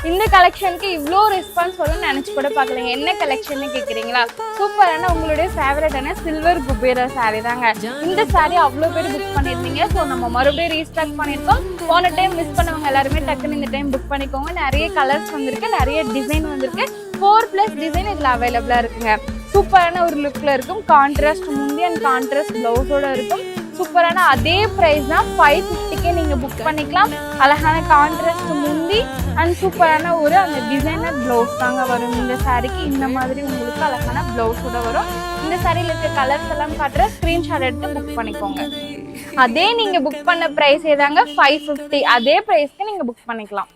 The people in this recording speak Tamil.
இந்த கலெக்ஷனுக்கு இவ்வளோ ரெஸ்பான்ஸ் வரும்னு நினச்சி கூட பார்க்கலங்க. என்ன கலெக்ஷன் கேட்குறீங்களா? சூப்பரான உங்களுடைய ஃபேவரட்டான சில்வர் குபேரா சாரீ தாங்க. இந்த சாரீ அவ்வளோ பேர் புக் பண்ணியிருந்தீங்க. ஸோ நம்ம மறுபடியும் ரீஸ்டாக் பண்ணியிருக்கோம். போன டைம் மிஸ் பண்ணவங்க எல்லாருமே டக்குன்னு இந்த டைம் புக் பண்ணிக்கோங்க. நிறைய கலர்ஸ் வந்திருக்கு, நிறைய டிசைன் வந்திருக்கு. 4+ டிசைன் இதில் அவைலபிளாக இருக்குங்க. சூப்பரான ஒரு லுக்கில் இருக்கும். கான்ட்ராஸ்ட் முந்தி அண்ட் கான்ட்ராஸ்ட் ப்ளவுஸோட இருக்கும். சூப்பரான அதே ப்ரைஸ் தான் 550க்கே நீங்கள் புக் பண்ணிக்கலாம். அழகான கான்ட்ராஸ்ட் முந்தி அண்ட் சூப்பரான ஒரு அந்த டிசைனர் ப்ளவுஸ் தாங்க வரும் இந்த சாரீக்கு. இந்த மாதிரி உங்களுக்கு அழகான ப்ளவுஸோட வரும். இந்த சாரியில் இருக்க கலர்ஸ் எல்லாம் காட்டுற ஸ்க்ரீன்ஷாட் எடுத்து புக் பண்ணிக்கோங்க. அதே நீங்கள் புக் பண்ண ப்ரைஸே தாங்க 550. அதே ப்ரைஸ்க்கு நீங்கள் புக் பண்ணிக்கலாம்.